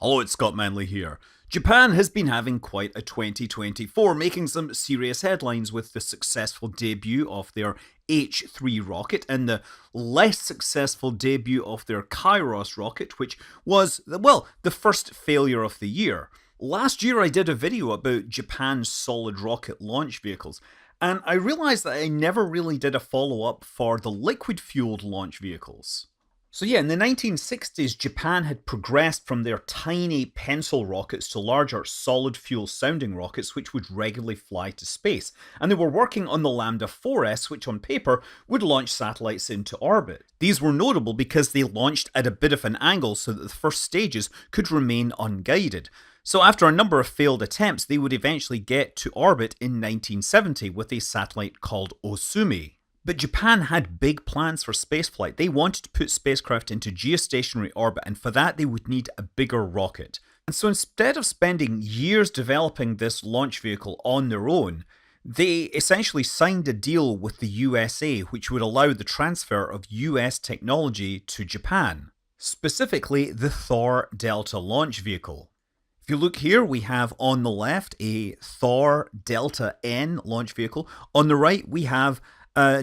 Hello, it's Scott Manley here. Japan has been having quite a 2024, making some serious headlines with the successful debut of their H3 rocket and the less successful debut of their Kairos rocket, which was, well, the first failure of the year. Last year I did a video about Japan's solid rocket launch vehicles, and I realised that I never really did a follow-up for the liquid-fueled launch vehicles. So yeah, in the 1960s, Japan had progressed from their tiny pencil rockets to larger solid fuel sounding rockets which would regularly fly to space. And they were working on the Lambda 4S, which on paper would launch satellites into orbit. These were notable because they launched at a bit of an angle so that the first stages could remain unguided. So after a number of failed attempts, they would eventually get to orbit in 1970 with a satellite called Osumi. But Japan had big plans for spaceflight. They wanted to put spacecraft into geostationary orbit, and for that they would need a bigger rocket. And so instead of spending years developing this launch vehicle on their own, they essentially signed a deal with the USA which would allow the transfer of US technology to Japan, specifically the Thor Delta launch vehicle. If you look here, we have on the left a Thor Delta N launch vehicle. On the right, we have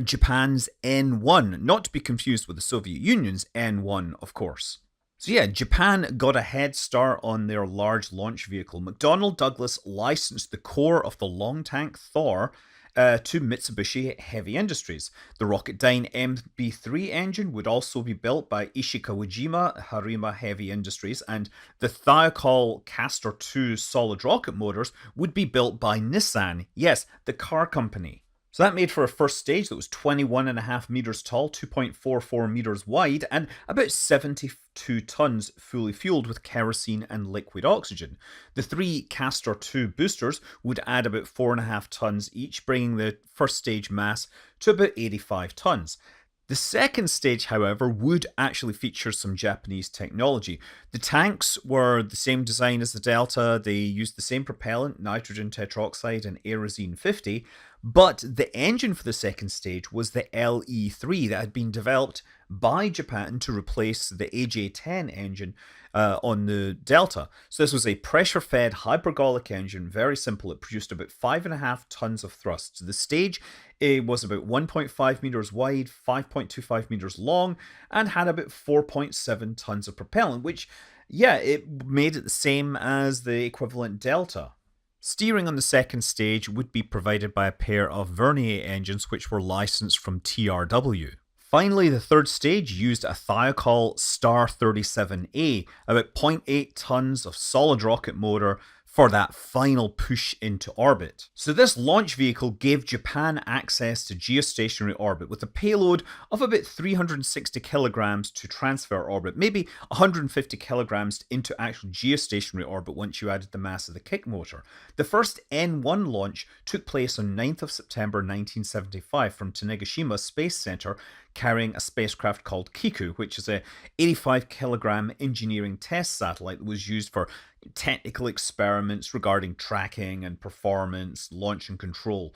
Japan's N1, not to be confused with the Soviet Union's N1, of course. So yeah, Japan got a head start on their large launch vehicle. McDonnell Douglas licensed the core of the long tank Thor to Mitsubishi Heavy Industries. The Rocketdyne MB3 engine would also be built by Ishikawajima Harima Heavy Industries, and the Thiokol Castor 2 solid rocket motors would be built by Nissan, yes, the car company. So that made for a first stage that was 21.5 meters tall, 2.44 meters wide, and about 72 tons fully fueled with kerosene and liquid oxygen. The three Castor 2 boosters would add about 4.5 tons each, bringing the first stage mass to about 85 tons. The second stage, however, would actually feature some Japanese technology. The tanks were the same design as the Delta, they used the same propellant, nitrogen tetroxide and Aerozine 50, but the engine for the second stage was the LE3 that had been developed by Japan to replace the AJ10 engine on the Delta. So this was a pressure-fed hypergolic engine, very simple. It produced about 5.5 tons of thrust. So the stage was about 1.5 meters wide, 5.25 meters long, and had about 4.7 tons of propellant, which, yeah, it made it the same as the equivalent Delta. Steering on the second stage would be provided by a pair of Vernier engines which were licensed from TRW. Finally, the third stage used a Thiokol Star 37A, about 0.8 tons of solid rocket motor for that final push into orbit. So this launch vehicle gave Japan access to geostationary orbit with a payload of about 360 kilograms to transfer orbit, maybe 150 kilograms into actual geostationary orbit once you added the mass of the kick motor. The first N1 launch took place on 9th of September 1975 from Tanegashima Space Center, carrying a spacecraft called Kiku, which is a 85 kilogram engineering test satellite that was used for technical experiments regarding tracking and performance, launch and control.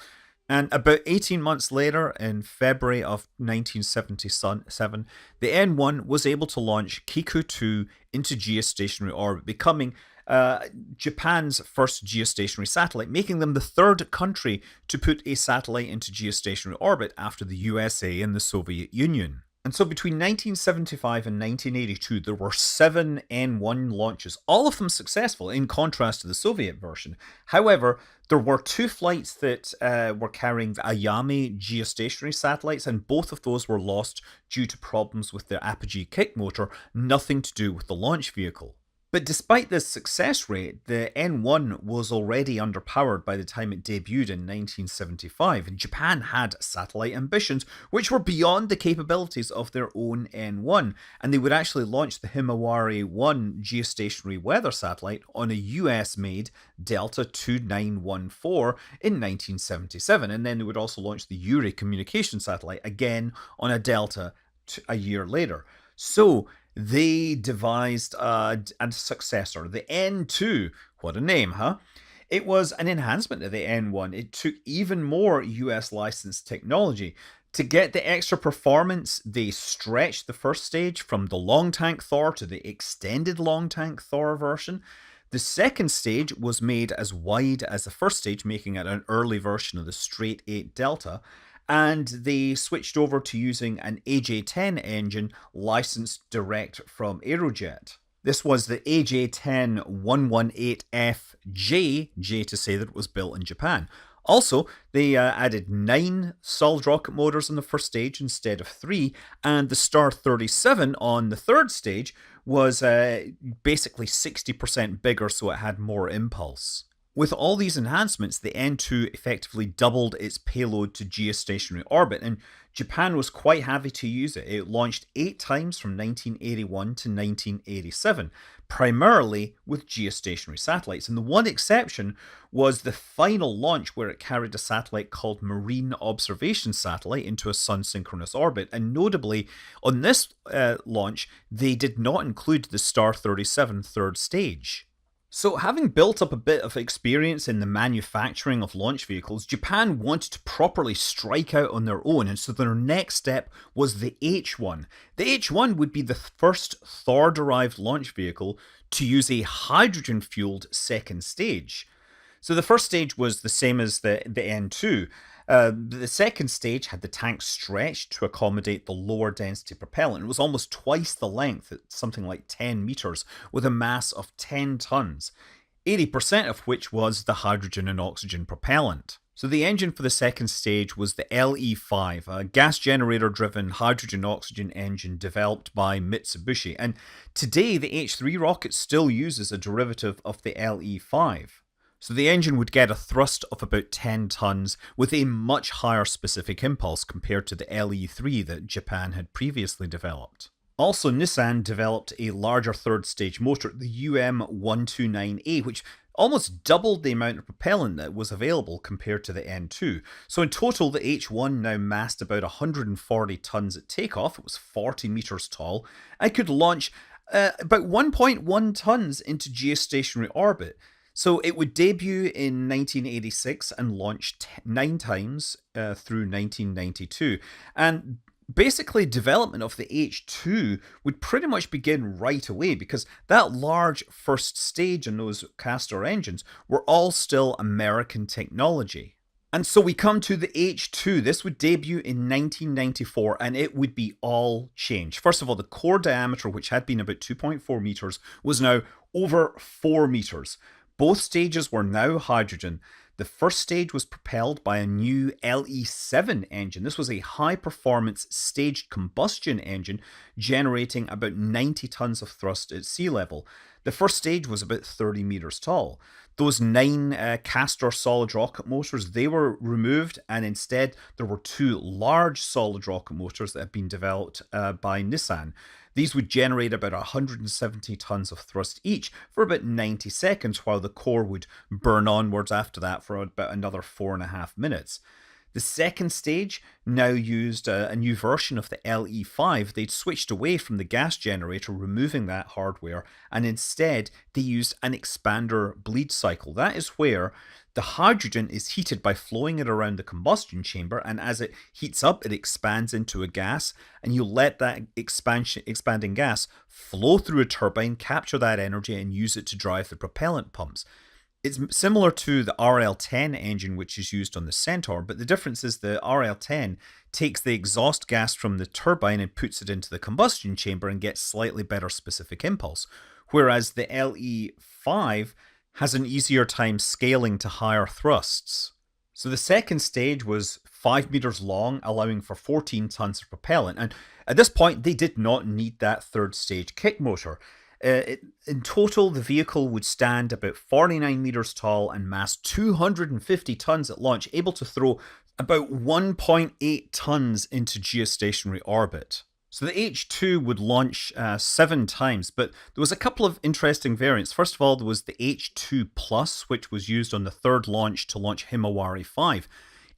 And about 18 months later, in February of 1977, the N1 was able to launch Kiku 2 into geostationary orbit, becoming Japan's first geostationary satellite, making them the third country to put a satellite into geostationary orbit after the USA and the Soviet Union. And so between 1975 and 1982, there were 7 N1 launches, all of them successful, in contrast to the Soviet version. However, there were 2 flights that were carrying the Ayame geostationary satellites, and both of those were lost due to problems with the apogee kick motor, nothing to do with the launch vehicle. But despite this success rate, the N1 was already underpowered by the time it debuted in 1975, and Japan had satellite ambitions which were beyond the capabilities of their own N1, and they would actually launch the Himawari 1 geostationary weather satellite on a US-made Delta 2914 in 1977, and then they would also launch the Yuri communication satellite again on a Delta a year later. So they devised a successor, the N2. What a name, huh? It was an enhancement of the N1. It took even more US licensed technology. To get the extra performance, they stretched the first stage from the long tank Thor to the extended long tank Thor version. The second stage was made as wide as the first stage, making it an early version of the straight 8 Delta, and they switched over to using an AJ10 engine licensed direct from Aerojet. This was the AJ10 118FJ, J to say that it was built in Japan. Also, they added 9 solid rocket motors on the first stage instead of 3, and the Star 37 on the third stage was basically 60% bigger, so it had more impulse. With all these enhancements, the N2 effectively doubled its payload to geostationary orbit, and Japan was quite happy to use it. It launched 8 times from 1981 to 1987, primarily with geostationary satellites. And the one exception was the final launch, where it carried a satellite called Marine Observation Satellite into a sun-synchronous orbit. And notably, on this launch, they did not include the Star 37 third stage. So, having built up a bit of experience in the manufacturing of launch vehicles, Japan wanted to properly strike out on their own, and so their next step was the H1. The H1 would be the first Thor-derived launch vehicle to use a hydrogen-fueled second stage. So the first stage was the same as the N2. The second stage had the tank stretched to accommodate the lower density propellant. It was almost twice the length, at something like 10 meters, with a mass of 10 tons, 80% of which was the hydrogen and oxygen propellant. So the engine for the second stage was the LE5, a gas generator-driven hydrogen-oxygen engine developed by Mitsubishi. And today, the H3 rocket still uses a derivative of the LE5. So the engine would get a thrust of about 10 tons with a much higher specific impulse compared to the LE3 that Japan had previously developed. Also, Nissan developed a larger third stage motor, the UM129A, which almost doubled the amount of propellant that was available compared to the N2. So in total, the H1 now massed about 140 tons at takeoff. It was 40 meters tall and could launch about 1.1 tons into geostationary orbit. So it would debut in 1986 and launch 9 times through 1992. And basically, development of the H2 would pretty much begin right away, because that large first stage and those Castor engines were all still American technology. And so we come to the H2. This would debut in 1994, and it would be all change. First of all, the core diameter, which had been about 2.4 meters, was now over 4 meters. Both stages were now hydrogen. The first stage was propelled by a new LE7 engine. This was a high-performance staged combustion engine generating about 90 tons of thrust at sea level. The first stage was about 30 meters tall. Those 9 Castor solid rocket motors, they were removed, and instead there were 2 large solid rocket motors that had been developed by Nissan. These would generate about 170 tons of thrust each for about 90 seconds, while the core would burn onwards after that for about another 4.5 minutes. The second stage now used a new version of the LE5. They'd switched away from the gas generator, removing that hardware, and instead they used an expander bleed cycle. That is where the hydrogen is heated by flowing it around the combustion chamber, and as it heats up, it expands into a gas, and you let that expanding gas flow through a turbine, capture that energy, and use it to drive the propellant pumps. It's similar to the RL-10 engine, which is used on the Centaur, but the difference is the RL-10 takes the exhaust gas from the turbine and puts it into the combustion chamber and gets slightly better specific impulse, whereas the LE5 has an easier time scaling to higher thrusts. So the second stage was 5 meters long, allowing for 14 tons of propellant, and at this point they did not need that third stage kick motor. In total, the vehicle would stand about 49 meters tall and mass 250 tons at launch, able to throw about 1.8 tons into geostationary orbit. So the H2 would launch 7 times, but there was a couple of interesting variants. First of all, there was the H2 Plus, which was used on the third launch to launch Himawari 5.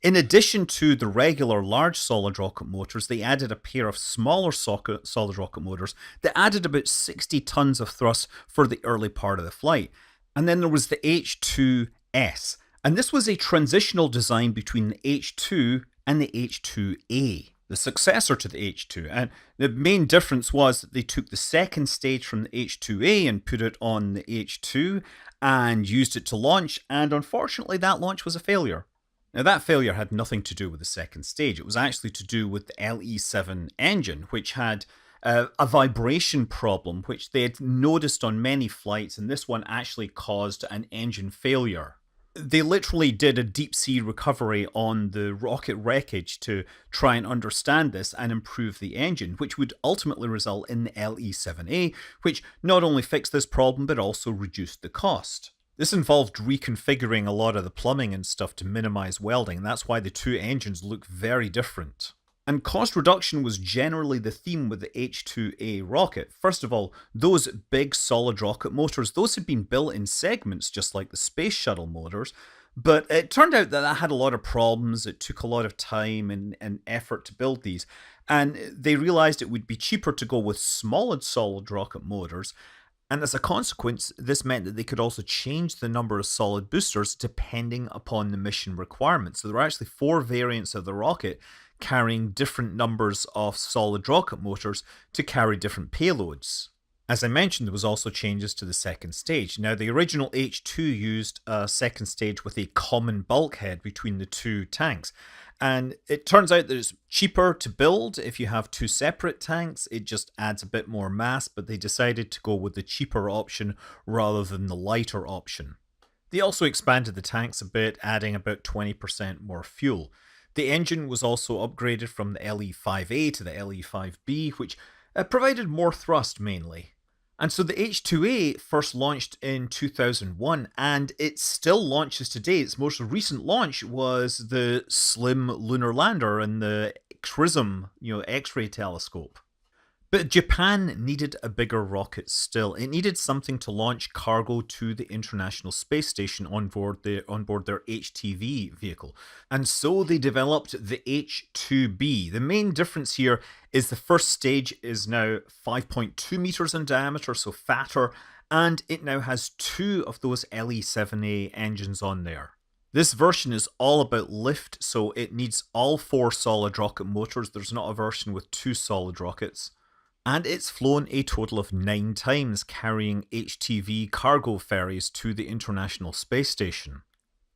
In addition to the regular large solid rocket motors, they added a pair of smaller solid rocket motors that added about 60 tons of thrust for the early part of the flight. And then there was the H2S, and this was a transitional design between the H2 and the H-2A, the successor to the H-2. And the main difference was that they took the second stage from the H-2A and put it on the H-2 and used it to launch, and unfortunately that launch was a failure. Now, that failure had nothing to do with the second stage. It was actually to do with the LE-7 engine, which had a vibration problem, which they had noticed on many flights, and this one actually caused an engine failure. They literally did a deep sea recovery on the rocket wreckage to try and understand this and improve the engine, which would ultimately result in the LE-7A, which not only fixed this problem but also reduced the cost. This involved reconfiguring a lot of the plumbing and stuff to minimize welding, and that's why the two engines look very different. And cost reduction was generally the theme with the H-2A rocket. First of all, those big solid rocket motors, those had been built in segments just like the space shuttle motors, but it turned out that had a lot of problems. It took a lot of time and effort to build these, and they realized it would be cheaper to go with solid rocket motors. And as a consequence, this meant that they could also change the number of solid boosters depending upon the mission requirements. So there were actually 4 variants of the rocket carrying different numbers of solid rocket motors to carry different payloads. As I mentioned, there was also changes to the second stage. Now, the original H-2 used a second stage with a common bulkhead between the two tanks. And it turns out that it's cheaper to build if you have 2 separate tanks. It just adds a bit more mass, but they decided to go with the cheaper option rather than the lighter option. They also expanded the tanks a bit, adding about 20% more fuel. The engine was also upgraded from the LE-5A to the LE-5B, which provided more thrust mainly. And so the H-2A first launched in 2001, and it still launches today. Its most recent launch was the Slim Lunar Lander and the XRISM, X-ray telescope. But Japan needed a bigger rocket still. It needed something to launch cargo to the International Space Station on board their HTV vehicle. And so they developed the H-2B. The main difference here is the first stage is now 5.2 meters in diameter, so fatter, and it now has 2 of those LE-7A engines on there. This version is all about lift, so it needs all 4 solid rocket motors. There's not a version with 2 solid rockets. And it's flown a total of 9 times, carrying HTV cargo ferries to the International Space Station.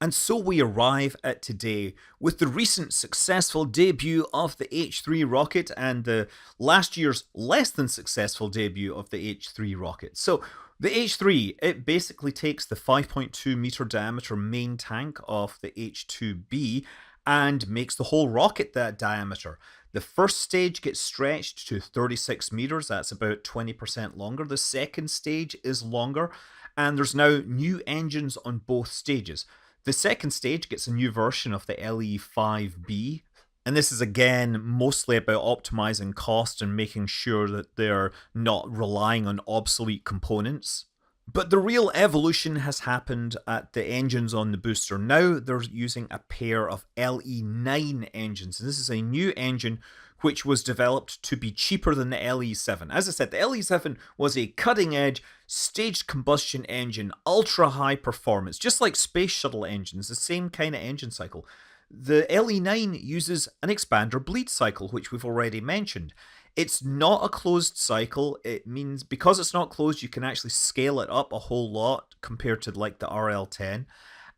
And so we arrive at today with the recent successful debut of the H-3 rocket and the last year's less than successful debut of the H-3 rocket. So the H-3, it basically takes the 5.2 meter diameter main tank of the H-2B and makes the whole rocket that diameter. The first stage gets stretched to 36 meters, that's about 20% longer. The second stage is longer, and there's now new engines on both stages. The second stage gets a new version of the LE-5B, and this is again mostly about optimizing cost and making sure that they're not relying on obsolete components. But the real evolution has happened at the engines on the booster. Now they're using a pair of LE-9 engines. And this is a new engine which was developed to be cheaper than the LE-7. As I said, the LE-7 was a cutting-edge, staged combustion engine, ultra-high performance, just like space shuttle engines, the same kind of engine cycle. The LE-9 uses an expander bleed cycle, which we've already mentioned. It's not a closed cycle. It means because it's not closed, you can actually scale it up a whole lot compared to like the RL-10.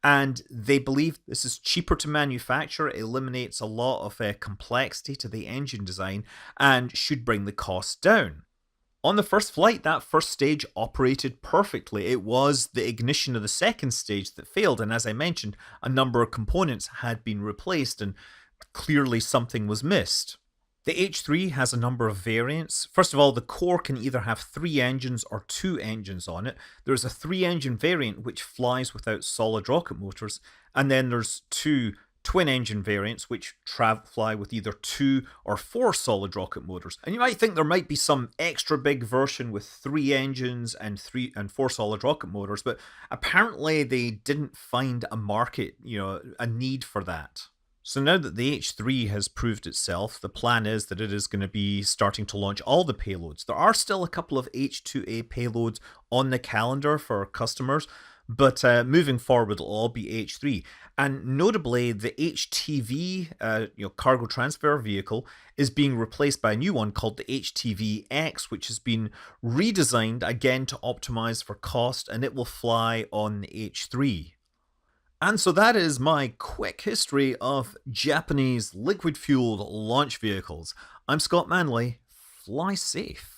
And they believe this is cheaper to manufacture. It eliminates a lot of complexity to the engine design and should bring the cost down. On the first flight, that first stage operated perfectly. It was the ignition of the second stage that failed. And as I mentioned, a number of components had been replaced and clearly something was missed. The H-3 has a number of variants. First of all, the core can either have 3 engines or 2 engines on it. There's a 3-engine variant which flies without solid rocket motors, and then there's 2 twin-engine variants which fly with either 2 or 4 solid rocket motors. And you might think there might be some extra big version with 3 engines and 4 solid rocket motors, but apparently they didn't find a market, a need for that. So now that the H-3 has proved itself, the plan is that it is going to be starting to launch all the payloads. There are still a couple of H-2A payloads on the calendar for customers, But moving forward, it'll all be H3. And notably, the HTV, cargo transfer vehicle, is being replaced by a new one called the HTVX, which has been redesigned again to optimize for cost, and it will fly on the H3. And so that is my quick history of Japanese liquid fueled launch vehicles. I'm Scott Manley. Fly safe.